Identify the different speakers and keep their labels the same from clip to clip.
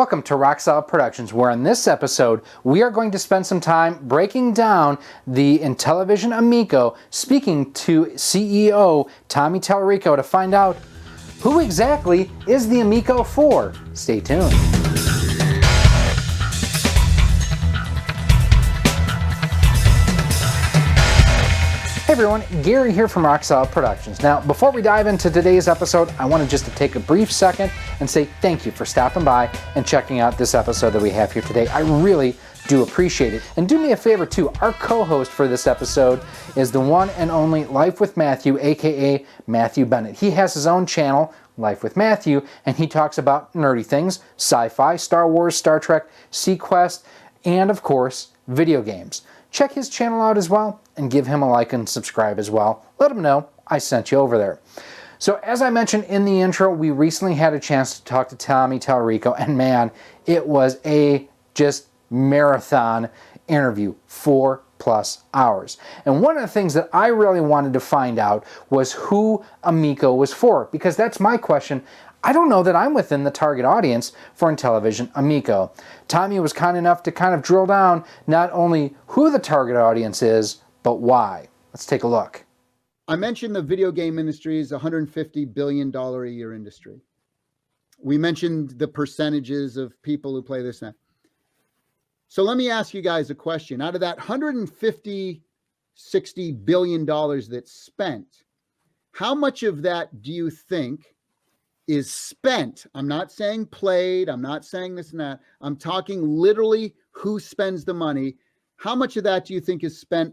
Speaker 1: Welcome to Rock Solid Productions, where in this episode we are going to spend some time breaking down the Intellivision Amico, speaking to CEO Tommy Tallarico to find out who exactly is the Amico for. Stay tuned. Hey everyone, Gary here from Rock Solid Productions. Now, before we dive into today's episode, I wanted just to take a brief second and say thank you for stopping by and checking out this episode that we have here today. I really do appreciate it. And do me a favor too, our co-host for this episode is the one and only Life with Matthew, aka Matthew Bennett. He has his own channel, Life with Matthew, and he talks about nerdy things, sci-fi, Star Wars, Star Trek, Sequest, and of course, video games. Check his channel out as well and give him a like and subscribe as well. Let him know I sent you over there. So as I mentioned in the intro, we recently had a chance to talk to Tommy Tallarico, and man, it was a just marathon interview, 4+ hours. And one of the things that I really wanted to find out was who Amico was for, because that's my question. I don't know that I'm within the target audience for Intellivision Amico. Tommy was kind enough to kind of drill down not only who the target audience is, but why. Let's take a look.
Speaker 2: I mentioned the video game industry is a $150 billion a year industry. We mentioned the percentages of people who play this now. So let me ask you guys a question. Out of that $150, $60 billion that's spent, how much of that do you think is spent? I'm not saying played. I'm not saying this and that. I'm talking literally who spends the money. How much of that do you think is spent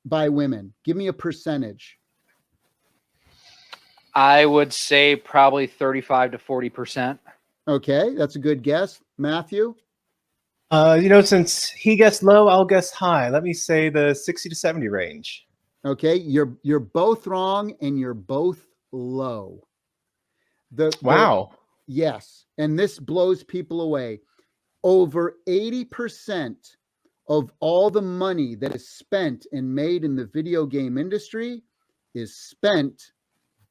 Speaker 2: by women? Give me a percentage.
Speaker 3: I would say probably 35 to 40%.
Speaker 2: Okay, that's a good guess. Matthew?
Speaker 4: Since he guessed low, I'll guess high. Let me say the 60 to 70 range.
Speaker 2: Okay, you're both wrong and you're both low.
Speaker 4: Wow.
Speaker 2: Yes, and this blows people away. Over 80% of all the money that is spent and made in the video game industry is spent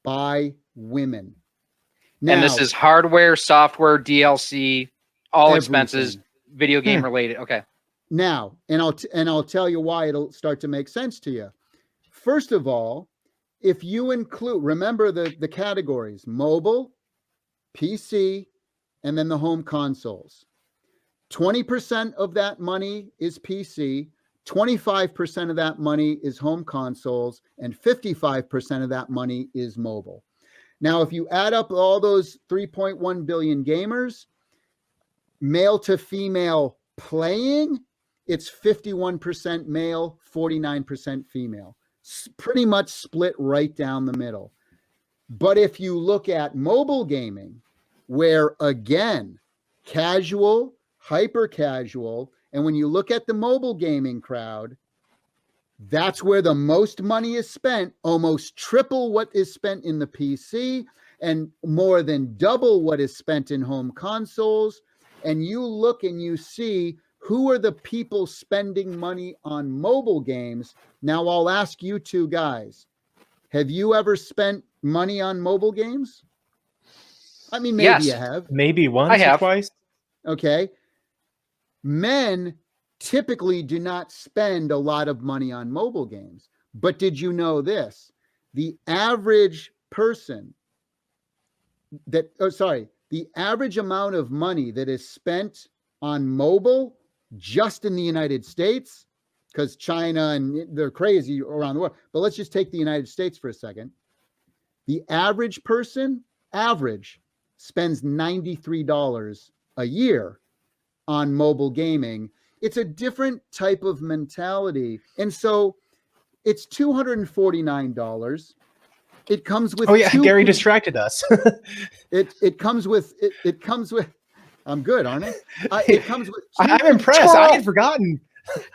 Speaker 2: by women. Now,
Speaker 3: And this is hardware, software, DLC, all expenses, video game related. Okay.
Speaker 2: Now, and I'll tell you why it'll start to make sense to you. First of all, if you include, remember the categories: mobile, PC, and then the home consoles. 20% of that money is PC, 25% of that money is home consoles, and 55% of that money is mobile. Now, if you add up all those 3.1 billion gamers, male to female playing, it's 51% male, 49% female. Pretty much split right down the middle. But if you look at mobile gaming, where again, casual, hyper casual, and when you look at the mobile gaming crowd, that's where the most money is spent, almost triple what is spent in the PC and more than double what is spent in home consoles. And you look and you see who are the people spending money on mobile games. Now, I'll ask you two guys, have you ever spent money on mobile games? I mean, maybe
Speaker 3: Yes.
Speaker 2: you have.
Speaker 4: Maybe once or twice.
Speaker 2: Okay. Men typically do not spend a lot of money on mobile games. But did you know this? The average person the average amount of money that is spent on mobile just in the United States, because China and they're crazy around the world, but let's just take the United States for a second. The average person, spends $93 a year on mobile gaming. It's a different type of mentality. And so it's $249. It comes with
Speaker 4: Gary distracted us.
Speaker 2: It comes with I'm good, aren't I? It comes with
Speaker 4: I'm impressed. I had forgotten.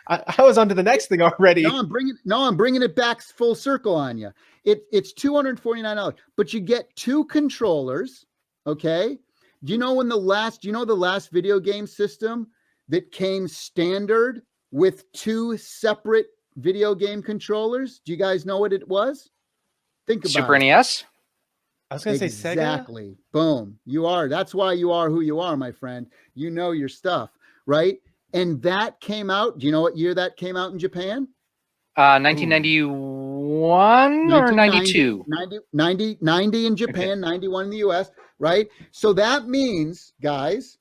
Speaker 4: I was on to the next thing already.
Speaker 2: I'm bringing it back full circle on you. It's $249, but you get two controllers. Okay. Do you know the last video game system that came standard with two separate video game controllers? Do you guys know what it was? Think about
Speaker 3: Super
Speaker 2: it.
Speaker 3: NES?
Speaker 4: I was going to say Sega.
Speaker 2: Exactly. Boom. You are. That's why you are who you are, my friend. You know your stuff, right? And that came out. Do you know what year that came out in Japan?
Speaker 3: 1991 or 92?
Speaker 2: 90 in Japan,
Speaker 3: Okay.
Speaker 2: 91 in the US, right? So that means, guys,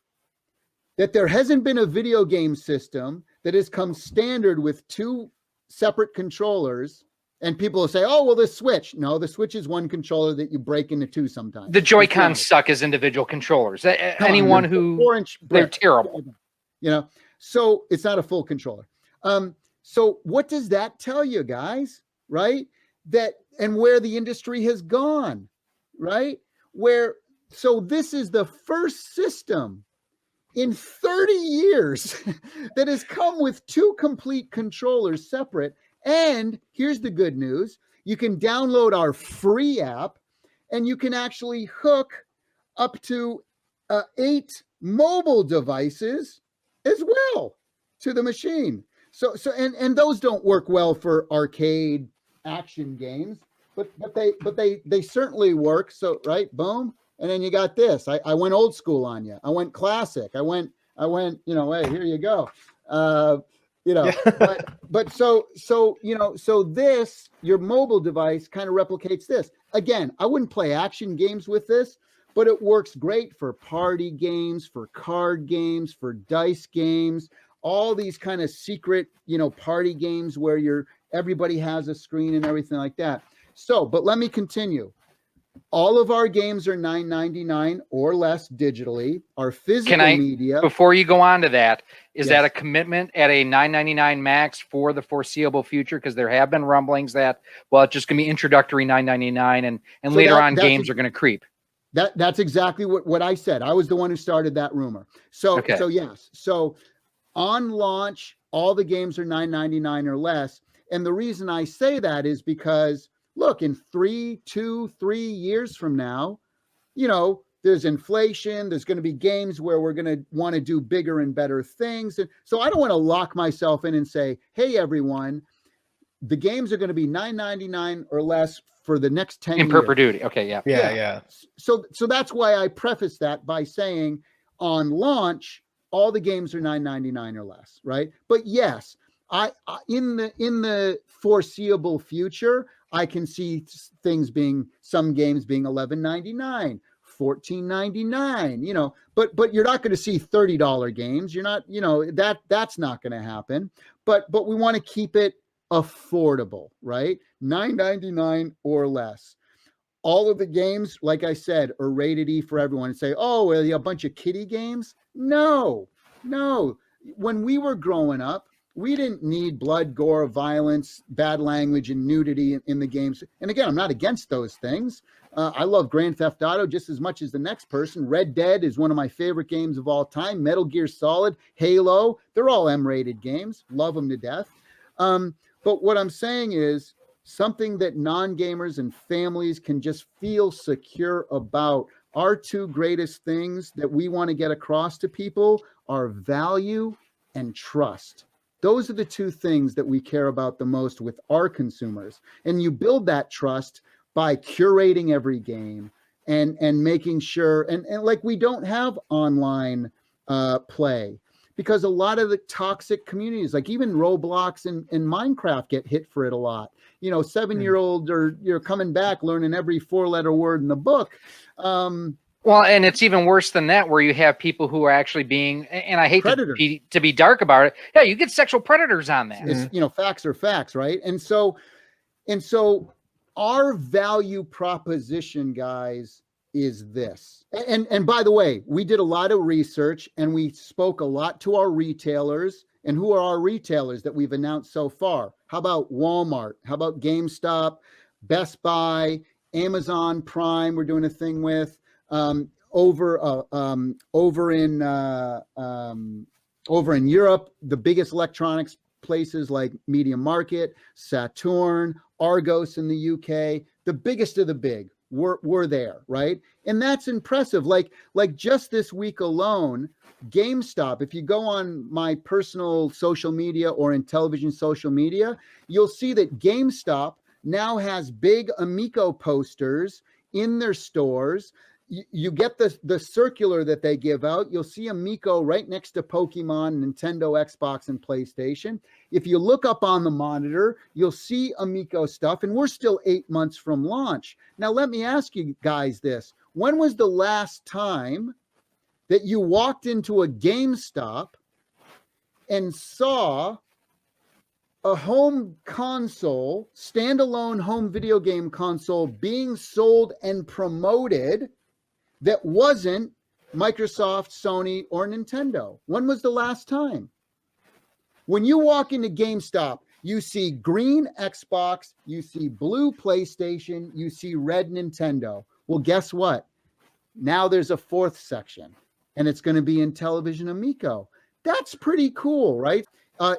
Speaker 2: that there hasn't been a video game system that has come standard with two separate controllers. And people will say, oh, well, the Switch. No, the Switch is one controller that you break into two sometimes.
Speaker 3: The Joy-Cons suck as individual controllers. Anyone who,
Speaker 2: 4-inch
Speaker 3: they're terrible.
Speaker 2: You know, so it's not a full controller. So what does that tell you, guys? Right? That, and where the industry has gone, right? So this is the first system in 30 years that has come with two complete controllers separate. And here's the good news. You can download our free app and you can actually hook up to 8 mobile devices as well to the machine. So those don't work well for arcade action games, but they certainly work. So, right, boom. And then you got this. I went old school on you. I went classic. I went, hey, here you go. But so this, your mobile device kind of replicates this. Again, I wouldn't play action games with this, but it works great for party games, for card games, for dice games, all these kind of secret, party games where everybody has a screen and everything like that. So, but let me continue. All of our games are $9.99 or less digitally. Our physical media.
Speaker 3: Before you go on to that, is that a commitment at a $9.99 max for the foreseeable future? Because there have been rumblings that, well, it's just going to be introductory $9.99, and so later on games are going to creep.
Speaker 2: That's exactly what I said. I was the one who started that rumor. So yes. So on launch, all the games are $9.99 or less. And the reason I say that is because, look, in 3 years from now, there's inflation. There's going to be games where we're going to want to do bigger and better things. And so I don't want to lock myself in and say, hey, everyone, the games are going to be $9.99 or less for the next 10 years. In
Speaker 3: perpetuity. Okay, yeah.
Speaker 2: So that's why I preface that by saying on launch, all the games are $9.99 or less, right? But yes, I in the foreseeable future, I can see some games being $11.99, $14.99, but you're not going to see $30 games. You're not, that's not going to happen. But we want to keep it affordable, right? $9.99 or less. All of the games, like I said, are rated E for everyone. And say, oh, well, a bunch of kiddie games? No. When we were growing up, we didn't need blood, gore, violence, bad language, and nudity in the games. And again, I'm not against those things. I love Grand Theft Auto just as much as the next person. Red Dead is one of my favorite games of all time. Metal Gear Solid, Halo, they're all M-rated games. Love them to death. But what I'm saying is something that non-gamers and families can just feel secure about. Our two greatest things that we want to get across to people are value and trust. Those are the two things that we care about the most with our consumers. And you build that trust by curating every game and making sure, and like we don't have online play, because a lot of the toxic communities, like even Roblox and Minecraft, get hit for it a lot. 7-year-old or you're coming back learning every 4-letter word in the book.
Speaker 3: Well, and it's even worse than that, where you have people who are actually being, and I hate to be dark about it. Yeah, you get sexual predators on that.
Speaker 2: It's, facts are facts, right? And so our value proposition, guys, is this. And by the way, we did a lot of research and we spoke a lot to our retailers. And who are our retailers that we've announced so far? How about Walmart? How about GameStop, Best Buy, Amazon Prime? We're doing a thing with. Over in Europe, the biggest electronics places like Media Market, Saturn, Argos in the UK, the biggest of the big were there, right? And that's impressive. Like just this week alone, GameStop, if you go on my personal social media or Intellivision social media, you'll see that GameStop now has big Amico posters in their stores. You get the circular that they give out. You'll see Amico right next to Pokemon, Nintendo, Xbox, and PlayStation. If you look up on the monitor, you'll see Amico stuff, and we're still 8 months from launch. Now, let me ask you guys this. When was the last time that you walked into a GameStop and saw a home console, standalone home video game console being sold and promoted that wasn't Microsoft, Sony, or Nintendo? When was the last time? When you walk into GameStop, you see green Xbox, you see blue PlayStation, you see red Nintendo. Well, guess what? Now there's a fourth section, and it's going to be Intellivision Amico. That's pretty cool, right?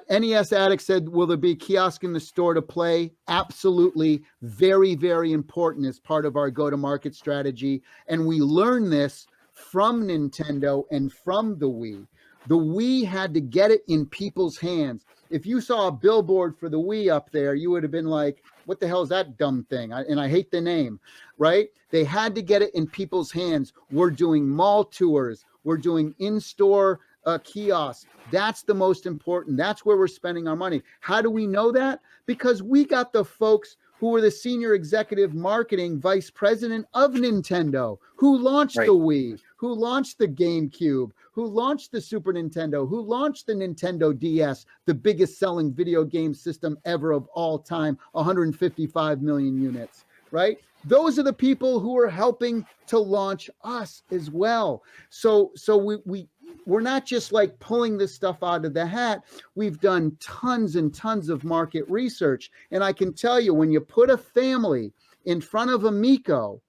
Speaker 2: NES Addict said, will there be a kiosk in the store to play? Absolutely. Very, very important as part of our go-to-market strategy. And we learned this from Nintendo and from the Wii. The Wii had to get it in people's hands. If you saw a billboard for the Wii up there, you would have been like, what the hell is that dumb thing? And I hate the name, right? They had to get it in people's hands. We're doing mall tours. We're doing in-store kiosks. That's the most important. That's where we're spending our money. How do we know that? Because we got the folks who were the senior executive marketing vice president of Nintendo, who launched the Wii, who launched the GameCube, who launched the Super Nintendo, who launched the Nintendo DS, the biggest selling video game system ever of all time, 155 million units, right? Those are the people who are helping to launch us as well. So we're not just like pulling this stuff out of the hat. We've done tons and tons of market research. And I can tell you, when you put a family in front of Amico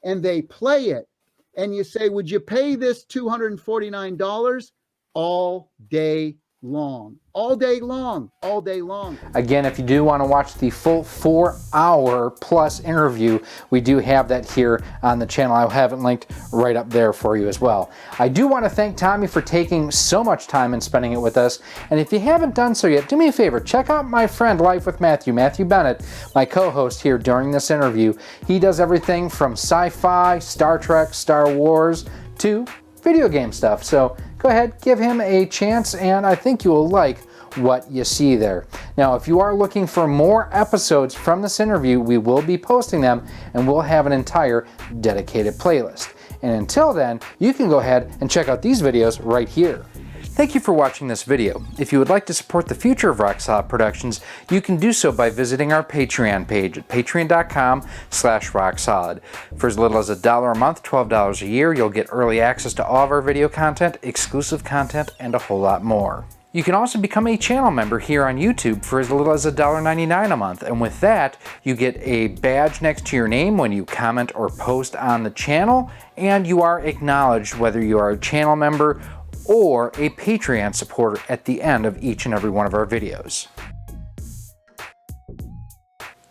Speaker 2: and they play it and you say, would you pay this $249? All day long, all day long, all day long.
Speaker 1: Again, if you do want to watch the full 4-hour plus interview, we do have that here on the channel. I'll have it linked right up there for you as well. I do want to thank Tommy for taking so much time and spending it with us. And if you haven't done so yet, do me a favor, check out my friend Life with Matthew Bennett, my co-host here during this interview. He does everything from sci-fi, Star Trek, Star Wars, to video game stuff. So go ahead, give him a chance, and I think you will like what you see there. Now, if you are looking for more episodes from this interview, we will be posting them, and we'll have an entire dedicated playlist. And until then, you can go ahead and check out these videos right here. Thank you for watching this video. If you would like to support the future of Rock Solid Productions, you can do so by visiting our Patreon page at patreon.com/rocksolid. For as little as $1 a month, $12 a year, you'll get early access to all of our video content, exclusive content, and a whole lot more. You can also become a channel member here on YouTube for as little as $1.99 a month, and with that, you get a badge next to your name when you comment or post on the channel, and you are acknowledged whether you are a channel member or a Patreon supporter at the end of each and every one of our videos.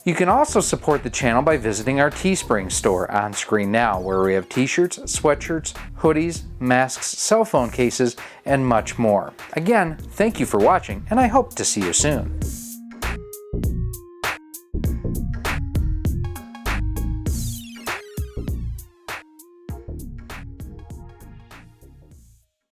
Speaker 1: You can also support the channel by visiting our Teespring store on screen now, where we have t-shirts, sweatshirts, hoodies, masks, cell phone cases, and much more. Again, thank you for watching, and I hope to see you soon.